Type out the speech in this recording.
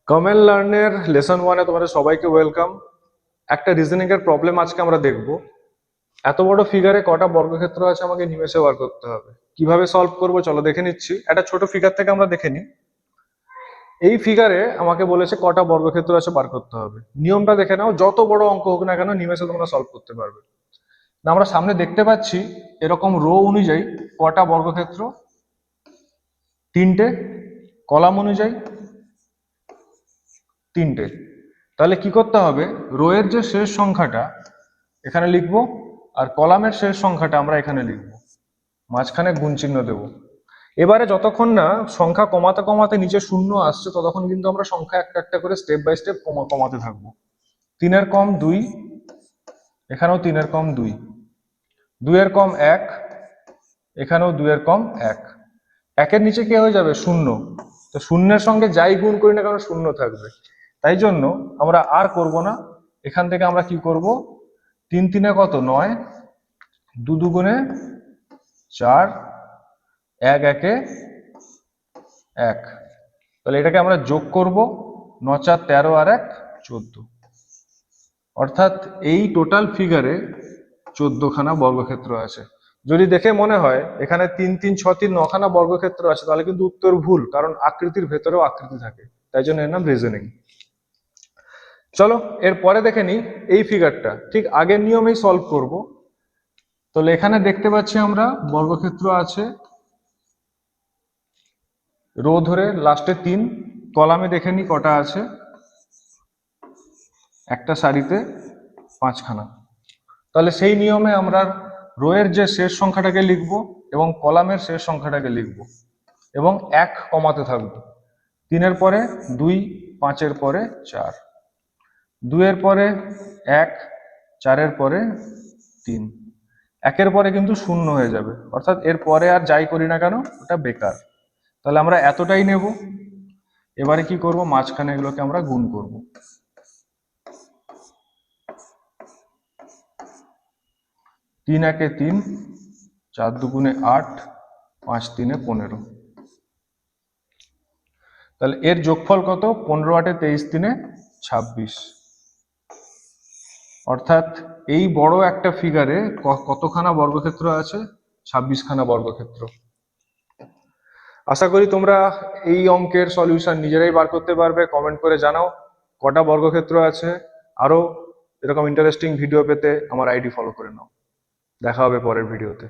Common লার্নের lesson 1-এ তোমাদের সবাইকে welcome. একটা রিজনিং এর প্রবলেম আজকে আমরা দেখব। এত বড় ফিগারে কটা বর্গক্ষেত্র আছে আমাকে নিমেষে বার করতে হবে। কিভাবে সলভ করব চলো দেখে নিচ্ছি। একটা ছোট ফিগার থেকে আমরা দেখে নিই। এই ফিগারে আমাকে বলেছে কটা বর্গক্ষেত্র আছে বার করতে হবে। নিয়মটা দেখে নাও, যত বড় অঙ্ক হোক না কেন নিমেষে তোমরা সলভ করতে পারবে। না, আমরা সামনে দেখতে পাচ্ছি এরকম রো অনুযায়ী কটা বর্গক্ষেত্র, 3টে, কলাম অনুযায়ী 3টে। তাহলে কি করতে হবে, রো এর যে শেষ সংখ্যাটা এখানে লিখবো আর কলামের শেষ সংখ্যাটা আমরা এখানে লিখবো, মাঝখানে গুণ চিহ্ন দেব। এবারে যতক্ষণ না সংখ্যা কমাতে কমাতে নিচে শূন্য আসছে ততক্ষণ কিন্তু আমরা সংখ্যা একটা একটা করে স্টেপ বাই স্টেপ কমাতে থাকবো। 3-এর কম 2, এখানেও 3-এর কম 2, 2-এর কম 1, এখানেও 2-এর কম 1, 1-এর নিচে কি হয়ে যাবে শূন্য। তো শূন্যের সঙ্গে যাই গুণ করি না কেন শূন্য থাকবে, তাই জন্য আমরা আর করব না। এখান থেকে আমরা কি করব, 3-3-এ কত 9, 2 2-গুণে 4, 1 1-এ 1। তাহলে এটাকে আমরা যোগ করব, 9 4 13 আর 1 14। অর্থাৎ এই টোটাল ফিগারে 14খানা বর্গক্ষেত্র আছে। যদি দেখে মনে হয় এখানে 3 3 6 3 9খানা বর্গক্ষেত্র আছে তাহলে কিন্তু উত্তর ভুল, কারণ আকৃতির ভেতরেও আকৃতি থাকে, তাই জন্য এর নাম রিজনিং। চলো এরপরে দেখে নিই এই ফিগারটা ঠিক আগের নিয়মেই সলভ করব। তাহলে এখানে দেখতে পাচ্ছি আমরা বর্গক্ষেত্র আছে রো ধরে লাস্টে 3, কলামে দেখে নিই কটা আছে, একটা সারিতে 5খানা। তাহলে সেই নিয়মে আমরা রো এর যে শেষ সংখ্যাটাকে লিখব এবং কলামের শেষ সংখ্যাটাকে লিখব এবং 1 কমাতে থাকবো। 3-এর পরে 2, 5-এর পরে 4, 2-এর পরে 1, 4-এর পরে 3, 1-এর পরে কিন্তু শূন্য হয়ে যাবে, অর্থাৎ এর পরে আর যাই করি না কেন ওটা বেকার। তাহলে আমরা এতটাই নেব। এবারে কি করব, মাঝখানে এগুলোকে আমরা গুণ করব। 3 1-এ 3, 4 2-গুণে 8, 5 3-এ 15। তাহলে এর যোগফল কত, 15 8-এ 23 3-এ 26। অর্থাৎ এই বড় একটা ফিগারে কতখানা বর্গক্ষেত্র আছে, 26খানা বর্গক্ষেত্র। আশা করি তোমরা এই অঙ্কের সলিউশন নিজেরাই বার করতে পারবে। কমেন্ট করে জানাও কটা বর্গক্ষেত্র আছে। আরো এরকম ইন্টারেস্টিং ভিডিও পেতে আমার আইডি ফলো করে নাও। দেখা হবে পরের ভিডিওতে।